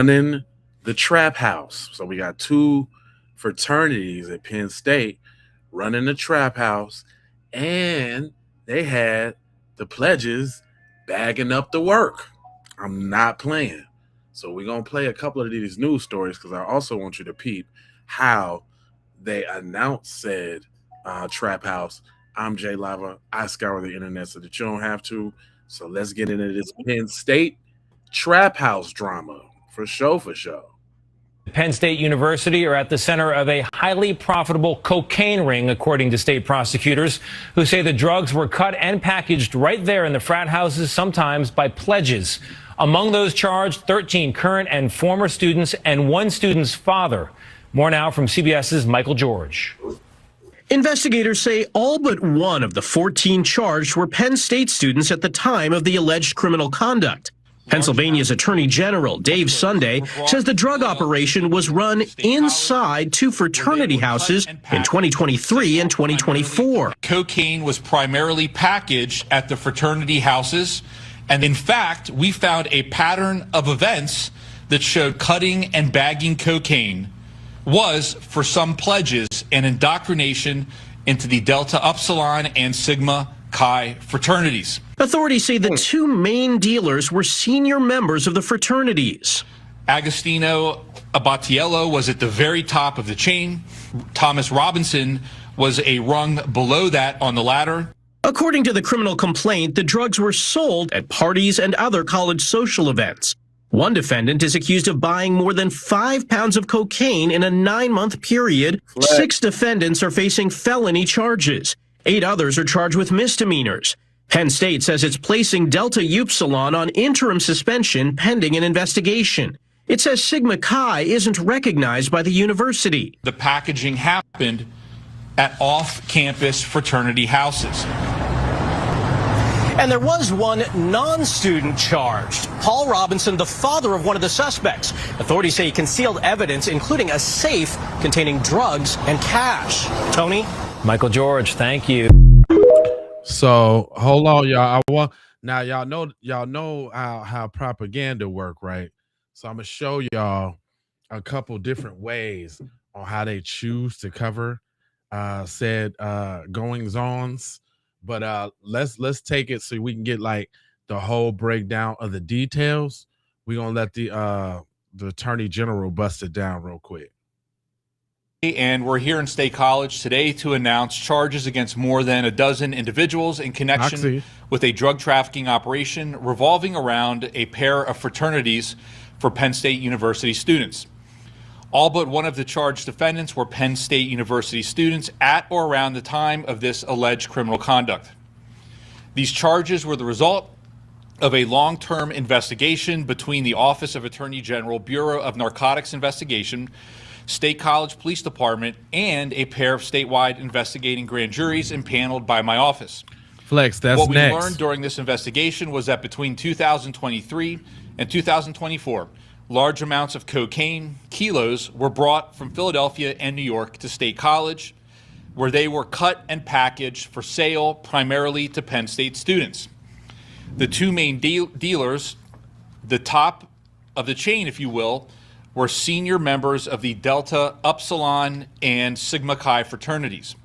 running the trap house. So we got two fraternities at Penn State running the trap house, and they had the pledges bagging up the work. I'm not playing. So we're gonna play a couple of these news stories because I also want you to peep how they announced said trap house. I'm Jay Lava. I scour the internet so that you don't have to. So let's get into this Penn State trap house drama for show for show. Penn State University are at the center of a highly profitable cocaine ring, according to state prosecutors, who say the drugs were cut and packaged right there in the frat houses, sometimes by pledges. Among those charged, 13 current and former students and one student's father. More now from CBS's Michael George. Investigators say all but one of the 14 charged were Penn State students at the time of the alleged criminal conduct. Pennsylvania's Attorney General Dave Sunday says the drug operation was run inside two fraternity houses in 2023 and 2024. Cocaine was primarily packaged at the fraternity houses, and in fact, we found a pattern of events that showed cutting and bagging cocaine was, for some pledges, an indoctrination into the Delta Upsilon and Sigma Chi fraternities. Authorities say the two main dealers were senior members of the fraternities. Agostino Abatiello was at the very top of the chain. Thomas Robinson was a rung below that on the ladder. According to the criminal complaint, the drugs were sold at parties and other college social events. One defendant is accused of buying more than 5 pounds of cocaine in a 9-month period. 6 defendants are facing felony charges. 8 others are charged with misdemeanors. Penn State says it's placing Delta Upsilon on interim suspension pending an investigation. It says Sigma Chi isn't recognized by the university. The packaging happened at off-campus fraternity houses. And there was one non-student charged. Paul Robinson, the father of one of the suspects. Authorities say he concealed evidence, including a safe containing drugs and cash. Tony? Michael George, thank you. So hold on, y'all. Now y'all know how propaganda work, right? So I'm gonna show y'all a couple different ways on how they choose to cover said goings-ons. But let's take it so we can get like the whole breakdown of the details. We're gonna let the Attorney General bust it down real quick. And we're here in State College today to announce charges against more than a dozen individuals in connection with a drug trafficking operation revolving around a pair of fraternities for Penn State University students. All but one of the charged defendants were Penn State University students at or around the time of this alleged criminal conduct. These charges were the result of a long-term investigation between the Office of Attorney General, Bureau of Narcotics Investigation, State College Police Department, and a pair of statewide investigating grand juries impaneled by my office. Flex, that's what we next. learned during this investigation was that between 2023 and 2024, large amounts of cocaine, kilos, were brought from Philadelphia and New York to State College, where they were cut and packaged for sale primarily to Penn State students. The two main dealers, the top of the chain, if you will, were senior members of the Delta Upsilon and Sigma Chi fraternities.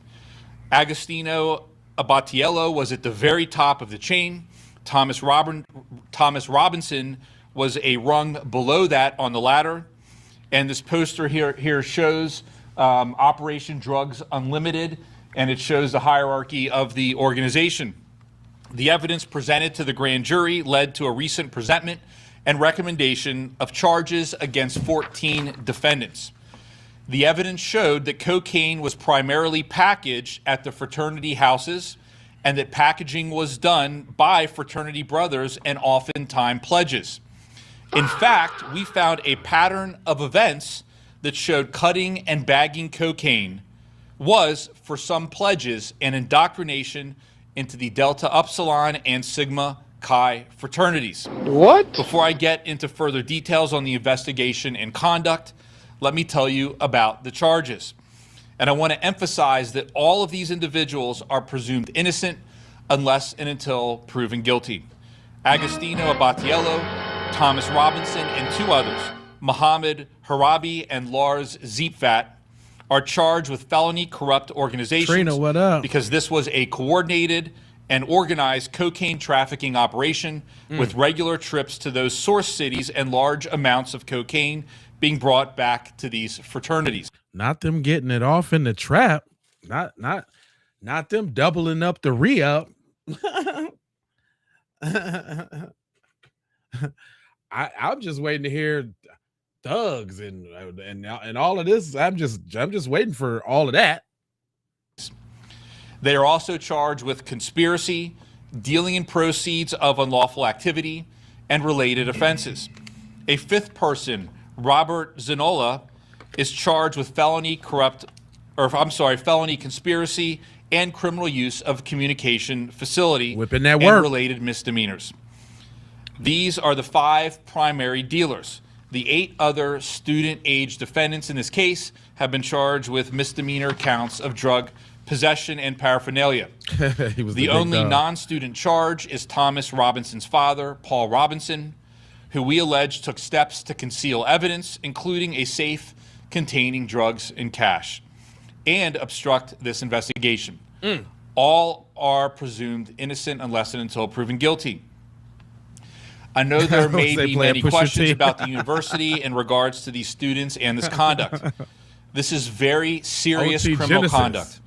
Agostino Abatiello was at the very top of the chain. Thomas Robinson was a rung below that on the ladder. And this poster here shows Operation Drugs Unlimited, and it shows the hierarchy of the organization. The evidence presented to the grand jury led to a recent presentment and recommendation of charges against 14 defendants. The evidence showed that cocaine was primarily packaged at the fraternity houses and that packaging was done by fraternity brothers and oftentimes pledges. In fact, we found a pattern of events that showed cutting and bagging cocaine was, for some pledges, an indoctrination into the Delta Upsilon and Sigma Chi fraternities. What? Before I get into further details on the investigation and conduct, let me tell you about the charges. And I want to emphasize that all of these individuals are presumed innocent unless and until proven guilty. Agostino Abatiello, Thomas Robinson, and 2 others Mohammed Harabi and Lars Ziepfat, are charged with felony corrupt organizations. Trina, what up? Because this was a coordinated and organized cocaine trafficking operation with regular trips to those source cities and large amounts of cocaine being brought back to these fraternities. Not them getting it off in the trap. Not them doubling up the re-up. I'm just waiting to hear thugs and all of this. I'm just waiting for all of that. They are also charged with conspiracy, dealing in proceeds of unlawful activity, and related offenses. A fifth person, Robert Zanola, is charged with felony conspiracy and criminal use of communication facility Whipping that and work. related misdemeanors. These are the 5 primary dealers. The 8 other student-age defendants in this case have been charged with misdemeanor counts of drug possession and paraphernalia. He was The only non-student charge is Thomas Robinson's father, Paul Robinson, who we allege took steps to conceal evidence, including a safe containing drugs and cash, and obstruct this investigation. All are presumed innocent unless and until proven guilty. I know there may be many questions about the university in regards to these students and this conduct. This is very serious criminal conduct.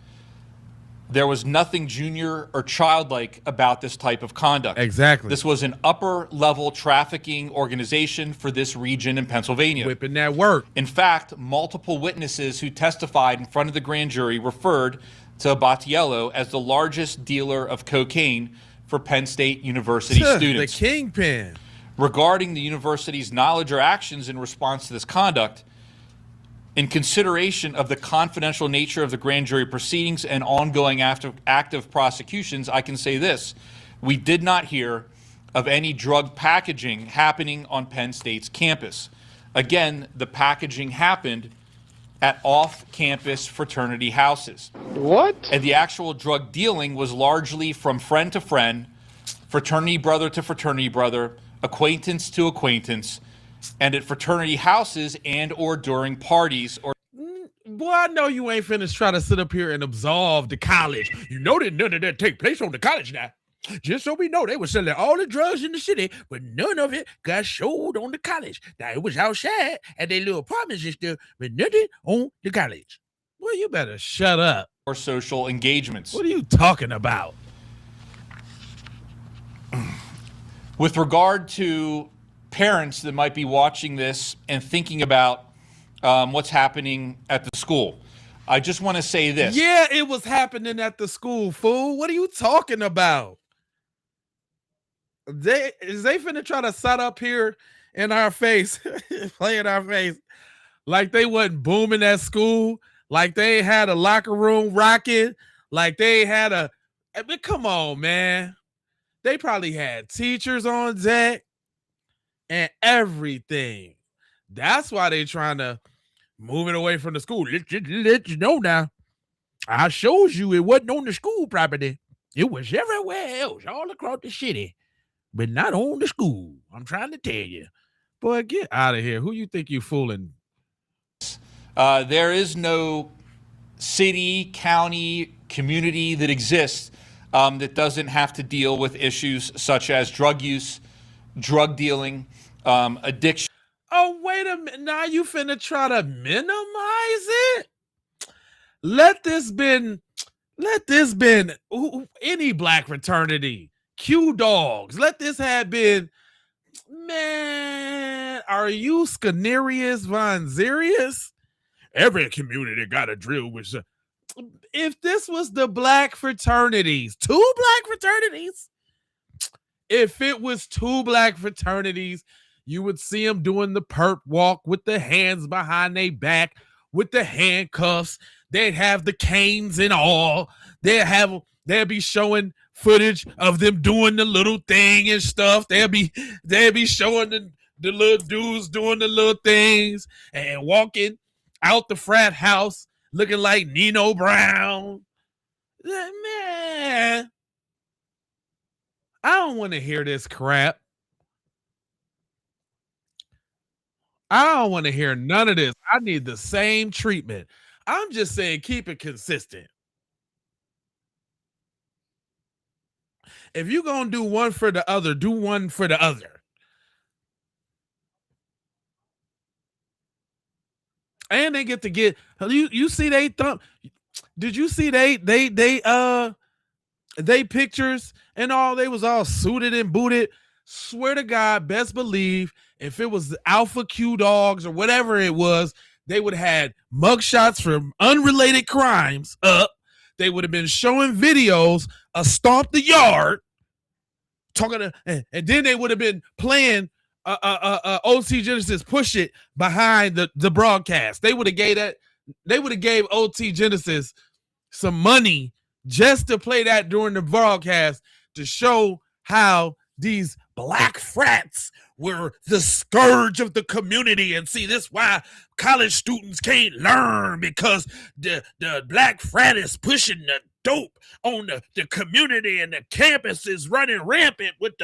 There was nothing junior or childlike about this type of conduct. Exactly. This was an upper-level trafficking organization for this region in Pennsylvania. Whipping that work. In fact, multiple witnesses who testified in front of the grand jury referred to Battiello as the largest dealer of cocaine for Penn State University students. The kingpin. Regarding the university's knowledge or actions in response to this conduct, in consideration of the confidential nature of the grand jury proceedings and ongoing active prosecutions, I can say this. We did not hear of any drug packaging happening on Penn State's campus. Again, the packaging happened at off-campus fraternity houses. What? And the actual drug dealing was largely from friend to friend, fraternity brother to fraternity brother, acquaintance to acquaintance, and at fraternity houses and or during parties. Or Boy, I know you ain't finished trying to sit up here and absolve the college. You know that none of that take place on the college now. Just so we know, they were selling all the drugs in the city, but none of it got sold on the college. Now, it was outside at their little apartments and stuff, but nothing on the college. Well, you better shut up. Or social engagements. What are you talking about? With regard to parents that might be watching this and thinking about what's happening at the school, I just want to say this. Yeah, it was happening at the school, fool. What are you talking about? They finna try to sit up here in our face, play in our face, like they wasn't booming at school, like they had a locker room rocking, like they had I mean, come on, man. They probably had teachers on deck and everything. That's why they trying to move it away from the school. Let you know now. I showed you it wasn't on the school property. It was everywhere else, all across the city, but not on the school. I'm trying to tell you. Boy, get out of here. Who you think you fooling? There is no city, county, community that exists that doesn't have to deal with issues such as drug use, drug dealing, addiction. Oh, wait a minute. Now you finna try to minimize it? Let this been any black fraternity, Q Dogs. Let this have been, man, are you Scanerius Von Zerius? Every community got a drill with. If this was the black fraternities, 2 black fraternities, if it was 2 black fraternities, you would see them doing the perp walk with the hands behind their back, with the handcuffs. They'd have the canes and all. They'd be showing footage of them doing the little thing and stuff. They'd be showing the little dudes doing the little things and walking out the frat house looking like Nino Brown. Man, I don't want to hear this crap. I don't want to hear none of this. I need the same treatment. I'm just saying keep it consistent. If you're going to do one for the other, do one for the other. And they get to get you see they thumb. Did you see they pictures and all? They was all suited and booted. Swear to God, best believe if it was the Alpha Q Dogs or whatever it was, they would have had mugshots from unrelated crimes up. They would have been showing videos of Stomp the Yard, talking to, and then they would have been playing OT Genesis Push It behind the broadcast. They would have gave OT Genesis some money just to play that during the broadcast to show how these black frats were the scourge of the community. And see, this why college students can't learn, because the black frat is pushing the dope on the community, and the campus is running rampant with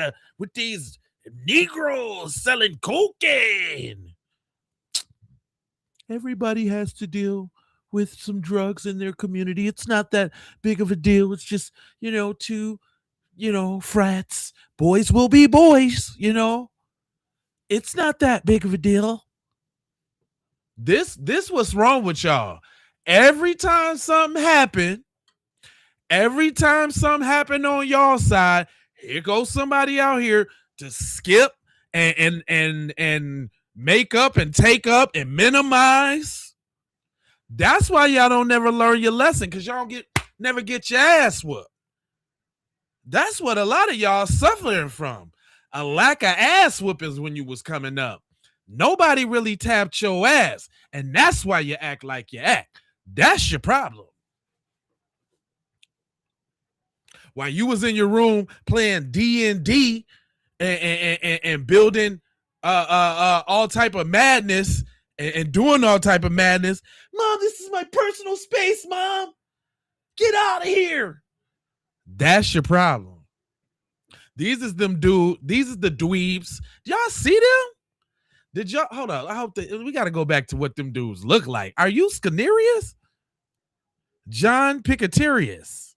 these Negroes selling cocaine. Everybody has to deal with some drugs in their community. It's not that big of a deal. It's just, two, frats. Boys will be boys, It's not that big of a deal. This what's wrong with y'all. Every time something happened on y'all side, here goes somebody out here to skip and make up and take up and minimize. That's why y'all don't never learn your lesson, because y'all never get your ass whooped. That's what a lot of y'all suffering from. A lack of ass whoopings when you was coming up. Nobody really tapped your ass, and that's why you act like you act. That's your problem. While you was in your room playing D&D and building all type of madness and doing all type of madness. Mom, this is my personal space, Mom. Get out of here. That's your problem. These is the dweebs. Y'all see them? Did y'all hold on? I hope we got to go back to what them dudes look like. Are you Scanerius? John Picaterius.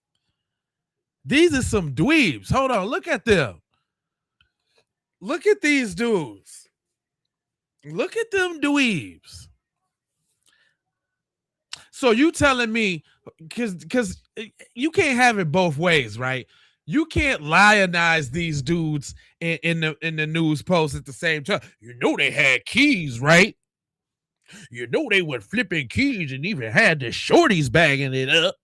These are some dweebs. Hold on, look at them. Look at these dudes. Look at them dweebs. So you telling me, because you can't have it both ways, right? You can't lionize these dudes in the news post at the same time. They had keys, right? They were flipping keys and even had the shorties bagging it up.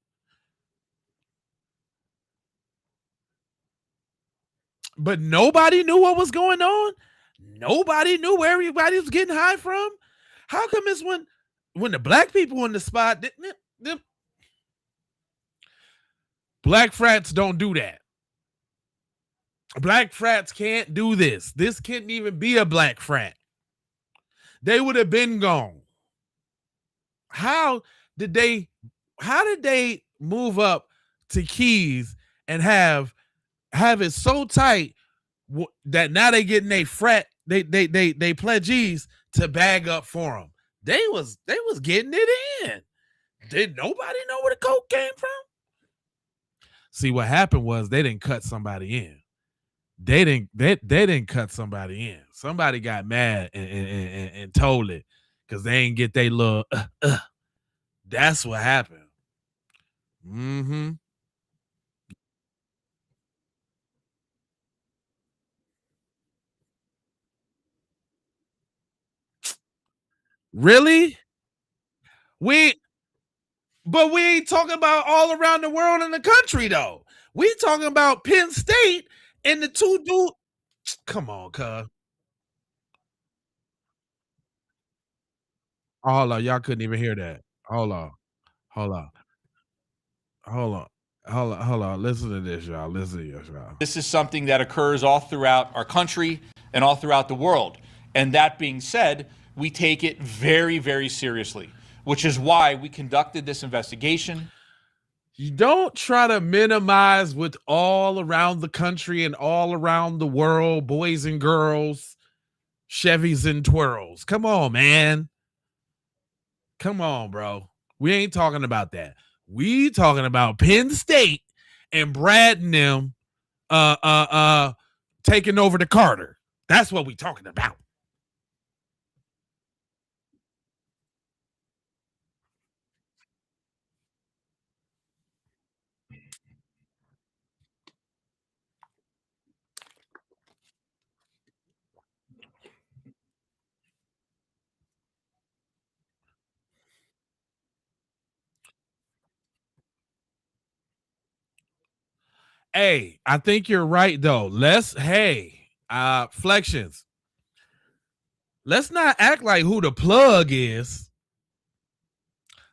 But nobody knew what was going on. Nobody knew where everybody was getting high from. How come it's when the black people in the spot, black frats don't do that. Black frats can't do this. This can't even be a black frat. They would have been gone. How did they move up to Keys and have it so tight that now they getting a frat, they pledgees to bag up for them? They was getting it in. Did nobody know where the coke came from? See, what happened was they didn't cut somebody in. They didn't cut somebody in. Somebody got mad and told it because they ain't get their little. That's what happened. Mm-hmm. Really? But we ain't talking about all around the world in the country though. We talking about Penn State and the two dudes. Come on, cuz. Hold on, y'all couldn't even hear that. Hold on, hold on, hold on, hold on. Listen to this, y'all. Listen to this, y'all. This is something that occurs all throughout our country and all throughout the world. And that being said, we take it very, very seriously, which is why we conducted this investigation. You don't try to minimize with all around the country and all around the world, boys and girls. Chevys and twirls. Come on, man. Come on, bro. We ain't talking about that. We talking about Penn State and Brad and them taking over the Carter. That's what we talking about. Hey, I think you're right though. Flexions. Let's not act like who the plug is.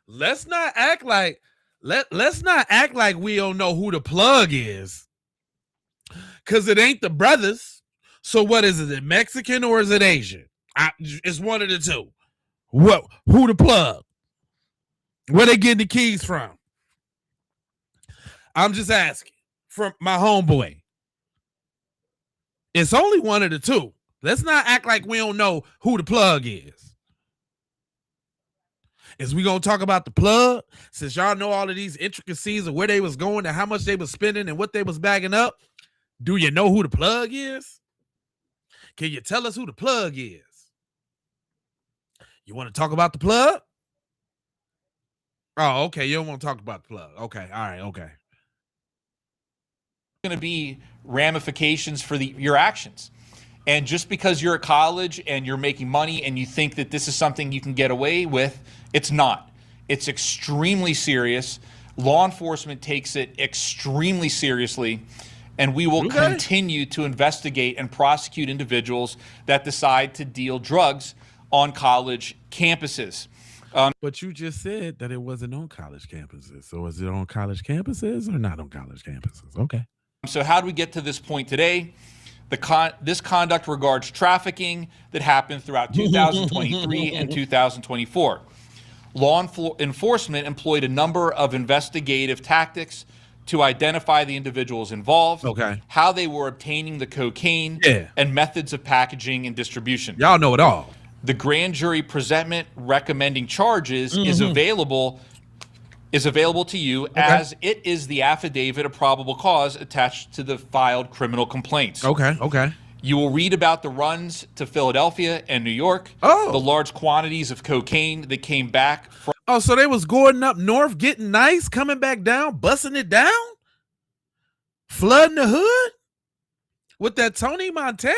Let's not act like let's not act like we don't know who the plug is. Cause it ain't the brothers. So what is it? Mexican or is it Asian? It's one of the two. Who the plug? Where they getting the keys from? I'm just asking. From my homeboy. It's only one of the two. Let's not act like we don't know who the plug is. Is we gonna talk about the plug? Since y'all know all of these intricacies of where they was going and how much they was spending and what they was bagging up, do you know who the plug is? Can you tell us who the plug is? You want to talk about the plug? Oh, okay. You don't want to talk about the plug. Okay. All right. Okay. Going to be ramifications for your actions. And just because you're at college and you're making money and you think that this is something you can get away with, it's not. It's extremely serious. Law enforcement takes it extremely seriously, and we will continue to investigate and prosecute individuals that decide to deal drugs on college campuses. But you just said that it wasn't on college campuses. So is it on college campuses or not on college campuses? Okay. So how do we get to this point today? This conduct regards trafficking that happened throughout 2023 and 2024. Law enforcement employed a number of investigative tactics to identify the individuals involved, how they were obtaining the cocaine, and methods of packaging and distribution. Y'all know it all. The grand jury presentment recommending charges is available to you as it is the affidavit of probable cause attached to the filed criminal complaints. Okay. You will read about the runs to Philadelphia and New York, the large quantities of cocaine that came back from... Oh, so they was going up north, getting nice, coming back down, busting it down? Flooding the hood? With that Tony Montana?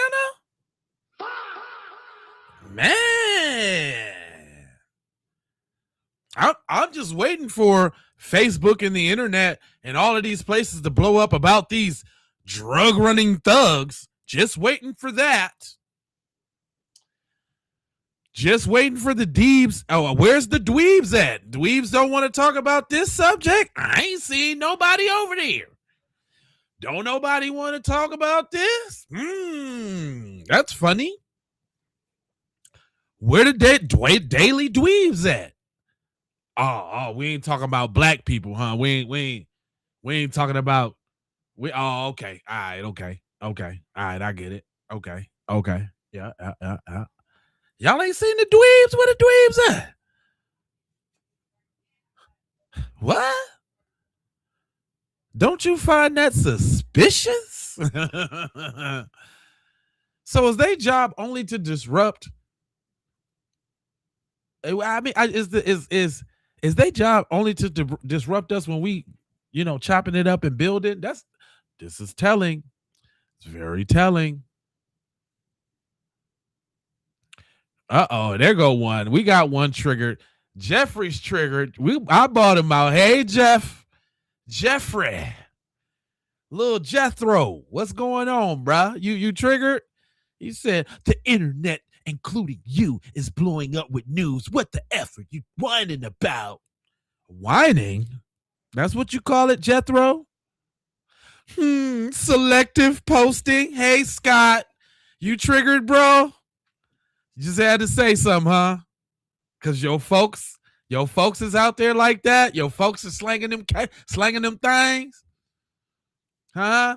Man. I'm just waiting for Facebook and the internet and all of these places to blow up about these drug running thugs. Just waiting for that. Just waiting for the deebs. Oh, where's the dweebs at? Dweebs don't want to talk about this subject. I ain't seen nobody over there. Don't nobody want to talk about this? That's funny. Where the daily dweebs at? Oh, we ain't talking about black people, huh? We ain't talking about okay. All right, okay. All right, I get it. Okay. Yeah. Y'all ain't seen the dweebs? Where the dweebs at? What? Don't you find that suspicious? So is their job only to disrupt? I mean, is their job only to disrupt us when we, chopping it up and building? This is telling. It's very telling. There go one. We got one triggered. Jeffrey's triggered. I bought him out. Hey, Jeffrey. Little Jethro. What's going on, bruh? You triggered? He said, the internet, including you, is blowing up with news. What the F are you whining about? Whining? That's what you call it, Jethro? Selective posting. Hey, Scott. You triggered, bro? You just had to say something, huh? Because your folks is out there like that? Your folks are slanging them things? Huh?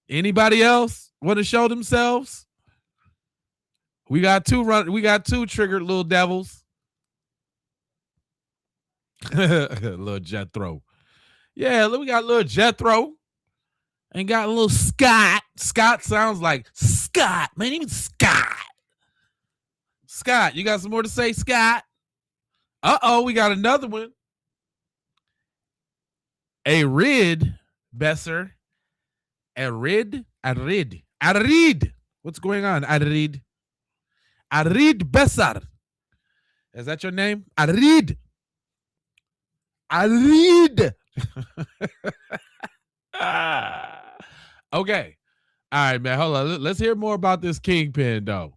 Anybody else want to show themselves? We got two triggered little devils. Little Jethro. Yeah, we got little Jethro. And got a little Scott. Scott sounds like Scott. My name is Scott. Scott, you got some more to say, Scott? Uh-oh, we got another one. Arid Besser. Arid. What's going on, Arid? Arid Besser. Is that your name? Arid. Okay. All right, man. Hold on. Let's hear more about this kingpin, though.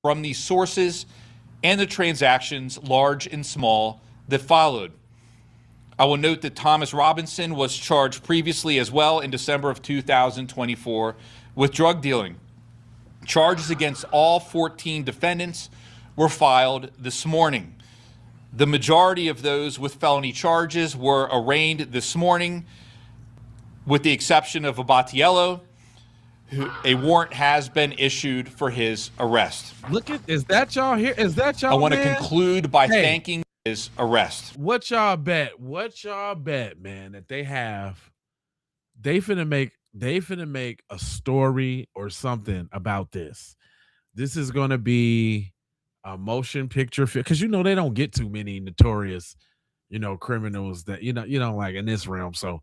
From the sources and the transactions, large and small, that followed. I will note that Thomas Robinson was charged previously as well in December of 2024 with drug dealing. Charges against all 14 defendants were filed this morning. The majority of those with felony charges were arraigned this morning, with the exception of Abatiello, who a warrant has been issued for his arrest. Is that y'all here? Is that y'all? I want to conclude by thanking his arrest. What y'all bet, man, that they finna make a story or something about this. This is gonna be a motion picture film, because they don't get too many notorious, criminals that like in this realm. So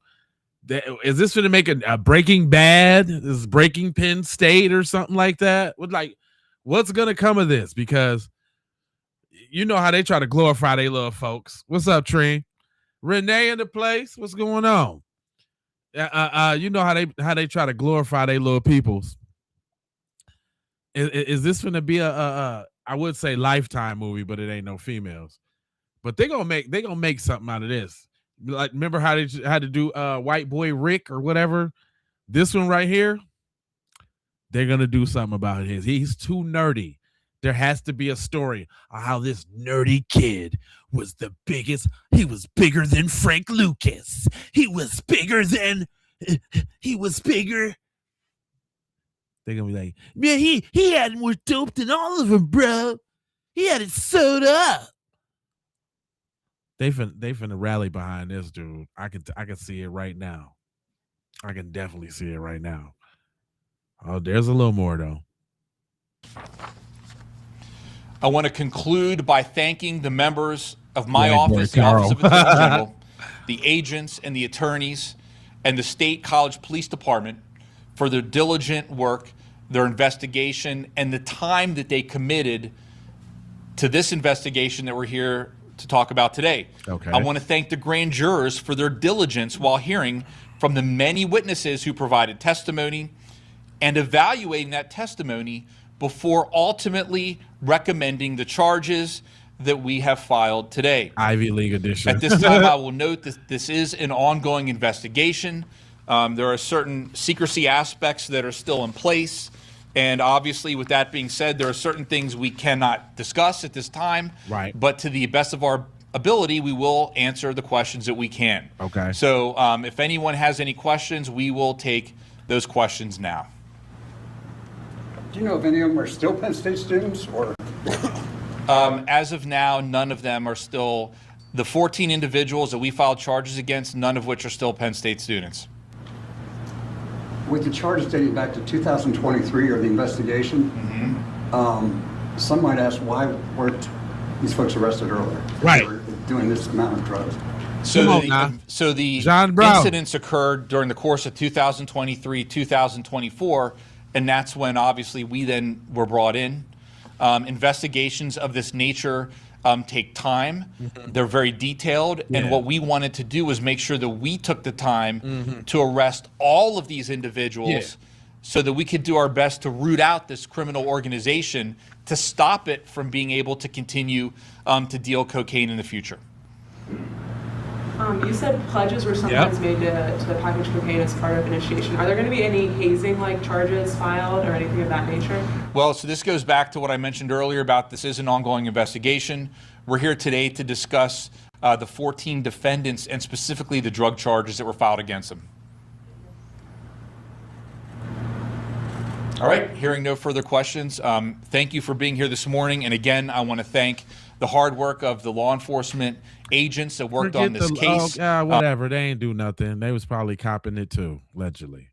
is this going to make a Breaking Bad? Is Breaking Penn State or something like that? What's going to come of this? Because you know how they try to glorify their little folks. What's up, Tree? Renee in the place. What's going on? You know how they try to glorify their little peoples. Is this going to be a I would say Lifetime movie, but it ain't no females. But they gonna make something out of this. Like, remember how they had to do White Boy Rick or whatever? This one right here, they're gonna do something about his. He's too nerdy. There has to be a story of how this nerdy kid was the biggest. He was bigger than Frank Lucas. He was bigger. They're gonna be like, man, he had more dope than all of them, bro. He had it sewed up. They finna rally behind this dude. I can see it right now. I can definitely see it right now. Oh, there's a little more though. I want to conclude by thanking the members of my office, the Office of Attorney General, the agents and the attorneys, and the State College Police Department for their diligent work, their investigation, and the time that they committed to this investigation that we're here to talk about today. Okay. I want to thank the grand jurors for their diligence while hearing from the many witnesses who provided testimony and evaluating that testimony before ultimately recommending the charges that we have filed today. Ivy League edition. At this time, I will note that this is an ongoing investigation. There are certain secrecy aspects that are still in place. And obviously, with that being said, there are certain things we cannot discuss at this time. Right. But to the best of our ability, we will answer the questions that we can. Okay. So if anyone has any questions, we will take those questions now. Do you know if any of them are still Penn State students, or? As of now, none of them are still. The 14 individuals that we filed charges against, none of which are still Penn State students. With the charges dating back to 2023 or the investigation, some might ask, why weren't these folks arrested earlier? Right. They were doing this amount of drugs. So the incidents occurred during the course of 2023, 2024, and that's when obviously we then were brought in. Investigations of this nature take time. They're very detailed. And what we wanted to do was make sure that we took the time to arrest all of these individuals so that we could do our best to root out this criminal organization to stop it from being able to continue to deal cocaine in the future. You said pledges were sometimes made to the packaged cocaine as part of initiation. Are there going to be any hazing-like charges filed or anything of that nature? Well, so this goes back to what I mentioned earlier about this is an ongoing investigation. We're here today to discuss the 14 defendants and specifically the drug charges that were filed against them. All right, hearing no further questions, thank you for being here this morning. And again, I want to thank the hard work of the law enforcement agents that worked on this case. Whatever, they ain't do nothing. They was probably copping it too, allegedly.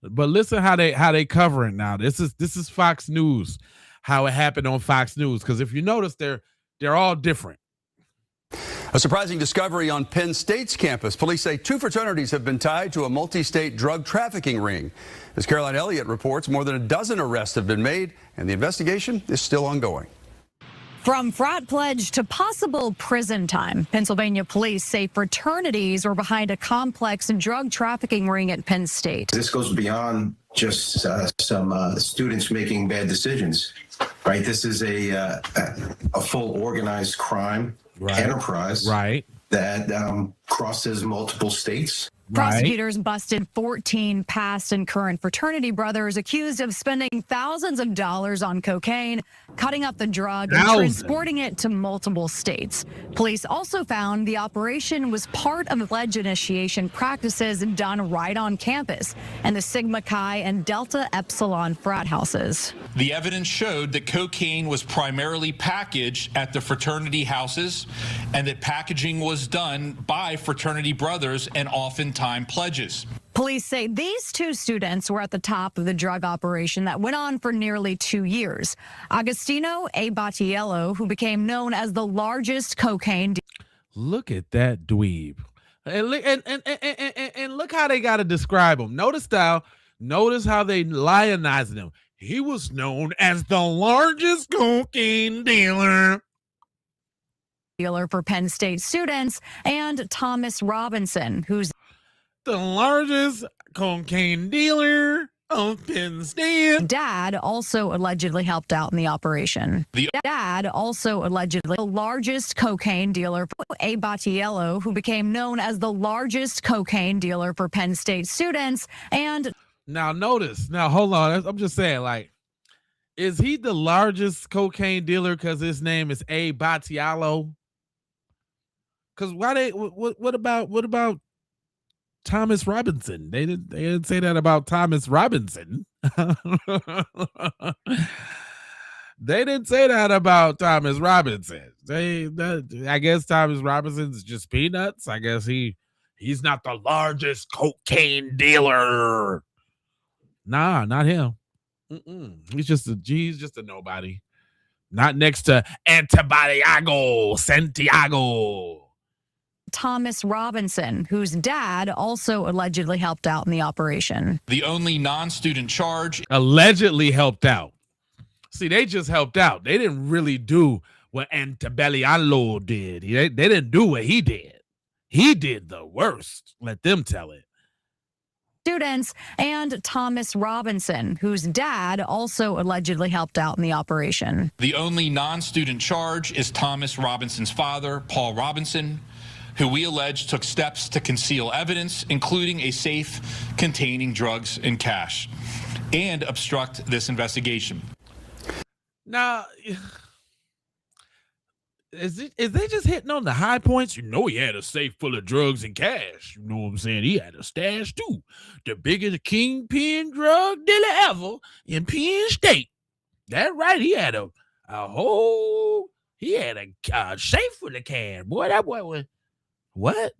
But listen how they cover it now. This is Fox News, how it happened on Fox News. Because if you notice, they're all different. A surprising discovery on Penn State's campus. Police say 2 fraternities have been tied to a multi-state drug trafficking ring. As Caroline Elliott reports, more than a dozen arrests have been made, and the investigation is still ongoing. From frat pledge to possible prison time, Pennsylvania police say fraternities are behind a complex drug trafficking ring at Penn State. This goes beyond just some students making bad decisions, right? This is a full organized crime enterprise that crosses multiple states. Prosecutors busted 14 past and current fraternity brothers accused of spending thousands of dollars on cocaine, cutting up the drug, and transporting it to multiple states. Police also found the operation was part of alleged initiation practices done right on campus and the Sigma Chi and Delta Epsilon frat houses. The evidence showed that cocaine was primarily packaged at the fraternity houses and that packaging was done by fraternity brothers and oftentimes pledges. Police say these 2 students were at the top of the drug operation that went on for nearly 2 years. Agostino A. Battiello, who became known as the largest cocaine. Look at that dweeb. And look how they got to describe him. Notice how they lionizing him. He was known as the largest cocaine dealer For Penn State students, and Thomas Robinson, who's the largest cocaine dealer of Penn State. Dad also allegedly helped out in the operation. Dad also allegedly the largest cocaine dealer for A. Battiello, who became known as the largest cocaine dealer for Penn State students. And now hold on. I'm just saying, like, is he the largest cocaine dealer because his name is A. Battiello? Because what about Thomas Robinson? They didn't say that about Thomas Robinson. They didn't say that about Thomas Robinson. I guess Thomas Robinson's just peanuts. I guess he's not the largest cocaine dealer. Nah, not him. He's just a nobody. Not next to Santiago. Thomas Robinson, whose dad also allegedly helped out in the operation. The only non-student charge allegedly helped out. See, they just helped out. They didn't really do what Antebellum did. They didn't do what he did. He did the worst. Let them tell it. Students and Thomas Robinson, whose dad also allegedly helped out in the operation. The only non-student charge is Thomas Robinson's father, Paul Robinson, who we allege took steps to conceal evidence, including a safe containing drugs and cash, and obstruct this investigation. Now, is they just hitting on the high points? You know, he had a safe full of drugs and cash. You know what I'm saying? He had a stash too. The biggest kingpin drug dealer ever in Penn State. That's right. He had a safe full of cash. Boy, that boy was what?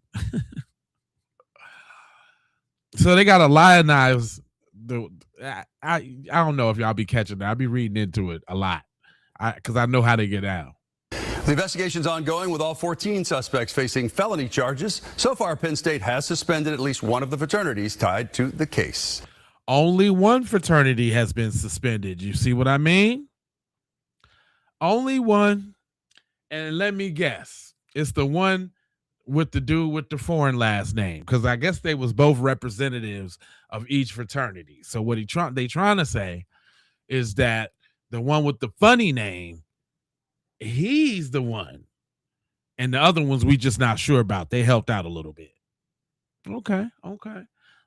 So they got to lionize I don't know if y'all be catching that. I'll be reading into it a lot because I know how they get out. The investigation's ongoing with all 14 suspects facing felony charges. So far, Penn State has suspended at least one of the fraternities tied to the case. Only one fraternity has been suspended. You see what I mean? Only one. And let me guess. It's the one with the dude with the foreign last name, because I guess they was both representatives of each fraternity. So what they trying to say is that the one with the funny name, he's the one, and the other ones we just not sure about. They helped out a little bit. Okay.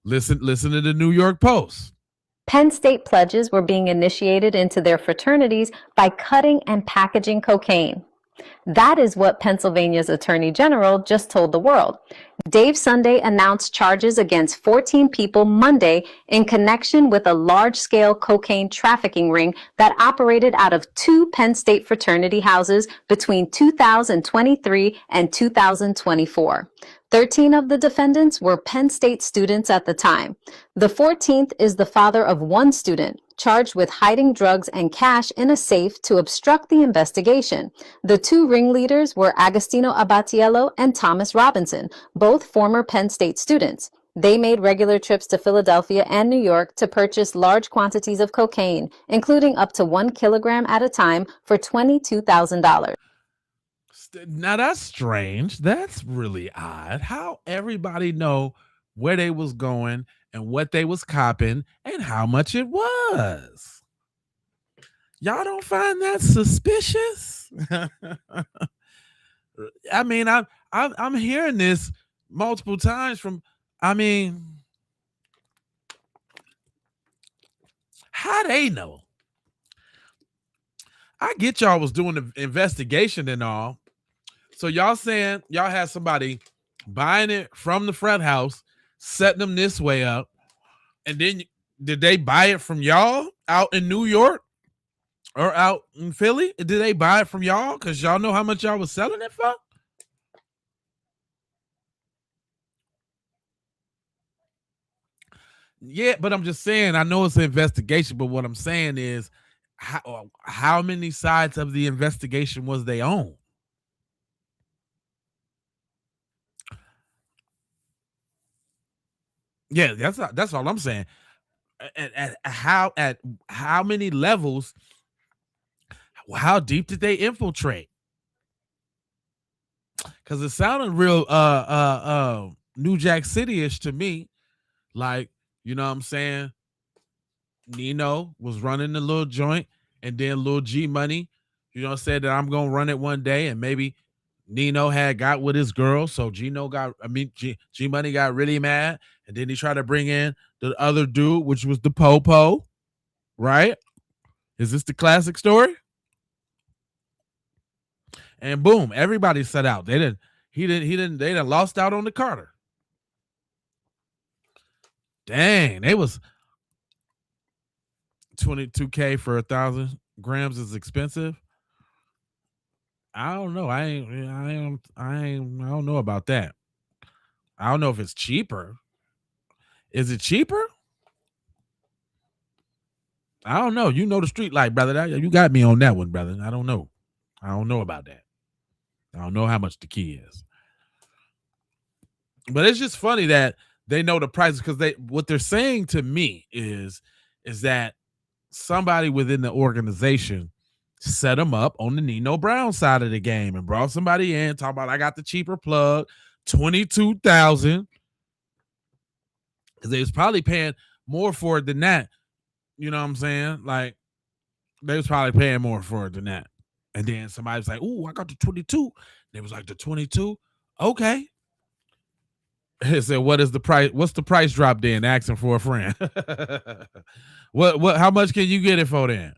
Listen to the New York Post. Penn State pledges were being initiated into their fraternities by cutting and packaging cocaine. That is what Pennsylvania's Attorney General just told the world. Dave Sunday announced charges against 14 people Monday in connection with a large-scale cocaine trafficking ring that operated out of 2 Penn State fraternity houses between 2023 and 2024. 13 of the defendants were Penn State students at the time. The 14th is the father of one student, charged with hiding drugs and cash in a safe to obstruct the investigation. The 2 ringleaders were Agostino Abatiello and Thomas Robinson, both former Penn State students. They made regular trips to Philadelphia and New York to purchase large quantities of cocaine, including up to 1 kilogram at a time for $22,000. Now that's strange. That's really odd. How everybody know where they was going and what they was copping and how much it was. Y'all don't find that suspicious? I mean, I'm hearing this multiple times from, how they know? I get y'all was doing the investigation and all. So y'all saying y'all had somebody buying it from the frat house, setting them this way up, and then did they buy it from y'all out in New York or out in Philly? Did they buy it from y'all? Because y'all know how much y'all was selling it for? Yeah, but I'm just saying, I know it's an investigation, but what I'm saying is how many sides of the investigation was they on? Yeah, that's all I'm saying. At how many levels? How deep did they infiltrate? Because it sounded real New Jack City-ish to me. Like, you know what I'm saying? Nino was running the little joint, and then Lil G Money, said that I'm gonna run it one day, and maybe Nino had got with his girl, so G Money got really mad, and then he tried to bring in the other dude, which was the Popo, right? Is this the classic story? And boom, everybody set out. They didn't lost out on the Carter. Dang, they was $22K for 1,000 grams is expensive. I don't know. I don't know about that. I don't know if it's cheaper. Is it cheaper? I don't know. You know the street light, brother. You got me on that one, brother. I don't know. I don't know about that. I don't know how much the key is. But it's just funny that they know the prices, because what they're saying to me is that somebody within the organization set them up on the Nino Brown side of the game and brought somebody in, talk about, I got the cheaper plug, $22,000. Because they was probably paying more for it than that. You know what I'm saying? Like, they was probably paying more for it than that. And then somebody was like, "Ooh, I got the 22." They was like, "The 22? Okay." He said, "What is the price? What's the price drop then?" Asking for a friend. What? How much can you get it for then?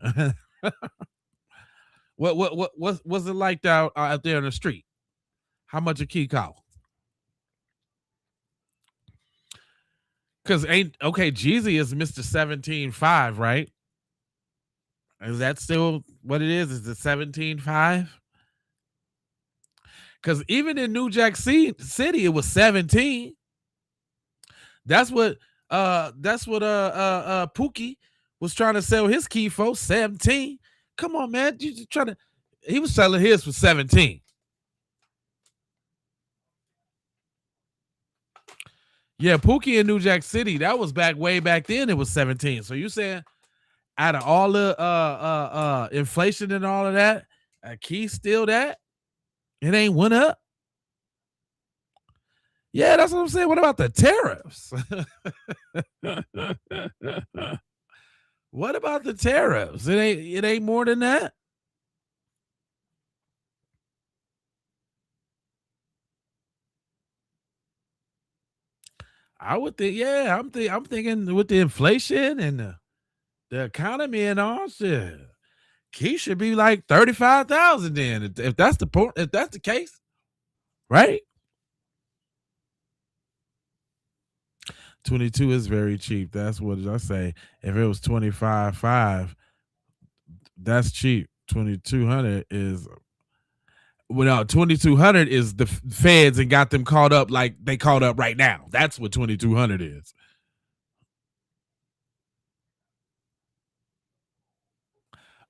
What's it like out there in the street? How much a key cost? Because Jeezy is Mr. 17.5, right? Is that still what it is? Is it 17.5? Because even in New Jack City, it was 17. That's what Pookie was trying to sell his key for, 17. Come on, man. He was selling his for 17. Yeah, Pookie in New Jack City, that was way back then, it was 17. So you saying out of all the inflation and all of that, a key still that? It ain't went up? Yeah, that's what I'm saying. What about the tariffs? What about the tariffs? It ain't more than that? I would think, yeah, I'm thinking with the inflation and the economy and all shit. he should be like 35,000 then, if that's the point, if that's the case, right? 22 is very cheap. That's what I say. If it was 25.5, that's cheap. 2,200 is 2,200 is the feds and got them caught up like they caught up right now. That's what 2,200 is.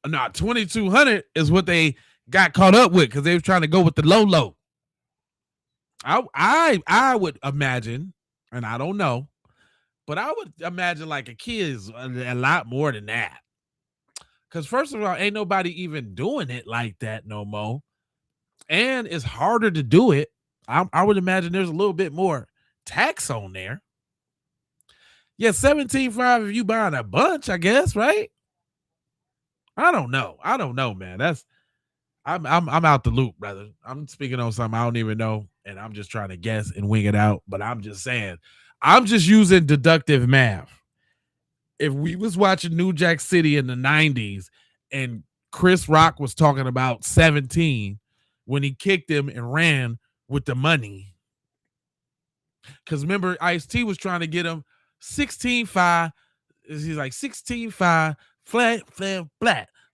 No, 2,200 is what they got caught up with because they were trying to go with the low. I would imagine, and I don't know, but I would imagine like a kid is a lot more than that. Because first of all, ain't nobody even doing it like that no more. And it's harder to do it. I would imagine there's a little bit more tax on there. Yeah, 17.5 if you buying a bunch, I guess, right? I don't know, man. I'm out the loop, brother. I'm speaking on something I don't even know, and I'm just trying to guess and wing it out. But I'm just saying, I'm just using deductive math. If we was watching New Jack City in the 90s and Chris Rock was talking about 17 when he kicked him and ran with the money, because remember Ice-T was trying to get him 16.5. He's like 16.5. Flat,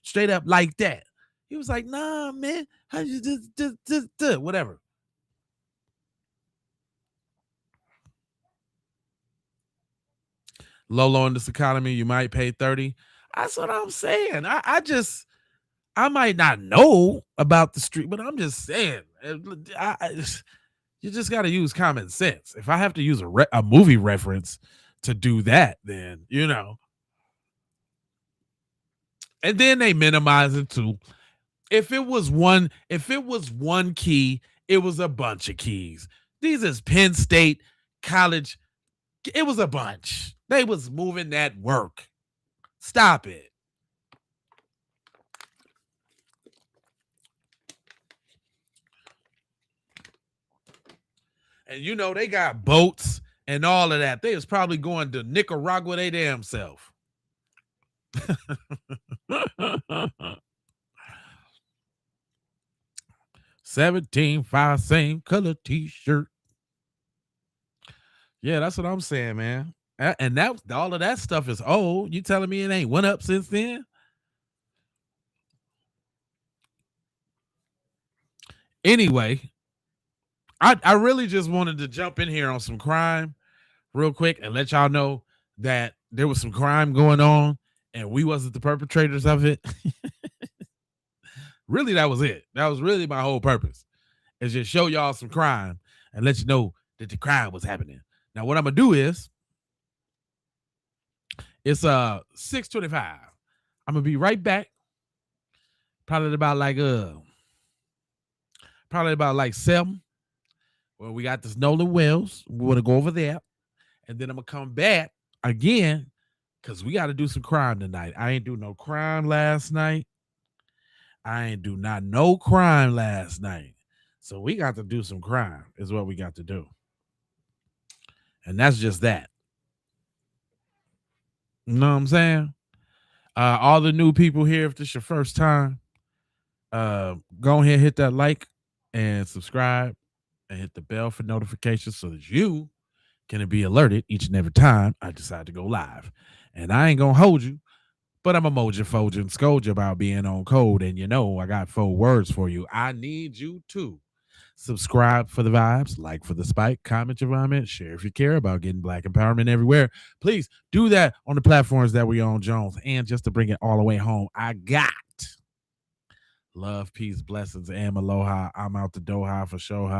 straight up like that. He was like, nah, man, how you just whatever. Low in this economy, you might pay 30. That's what I'm saying. I might not know about the street, but I'm just saying, you just got to use common sense. If I have to use a movie reference to do that, then, you know. And then they minimize it too. If it was one key, it was a bunch of keys. These is Penn State College. It was a bunch. They was moving that work. Stop it. And you know they got boats and all of that. They was probably going to Nicaragua they damn self. 17.5, same color t-shirt. Yeah, that's what I'm saying, man. And that all of that stuff is old. You telling me it ain't went up since then? Anyway, I really just wanted to jump in here on some crime real quick and let y'all know that there was some crime going on and we wasn't the perpetrators of it. Really, that was it. That was really my whole purpose, is just show y'all some crime and let you know that the crime was happening. Now, what I'm going to do is, it's 6:25. I'm going to be right back. Probably about like 7. Well, we got this Nolan Wells. We want to go over there. And then I'm going to come back again because we got to do some crime tonight. I ain't do no crime last night. So we got to do some crime is what we got to do. And that's just that. You know what I'm saying? All the new people here, if this is your first time, go ahead, hit that like and subscribe and hit the bell for notifications so that you can be alerted each and every time I decide to go live. And I ain't going to hold you, but I'm a moja, foja, and scold you about being on code. And you know, I got 4 words for you. I need you to subscribe for the vibes, like for the spike, comment your vomit, share if you care about getting Black empowerment everywhere. Please do that on the platforms that we on, Jones. And just to bring it all the way home, I got love, peace, blessings, and aloha. I'm out the Doha for Shoha.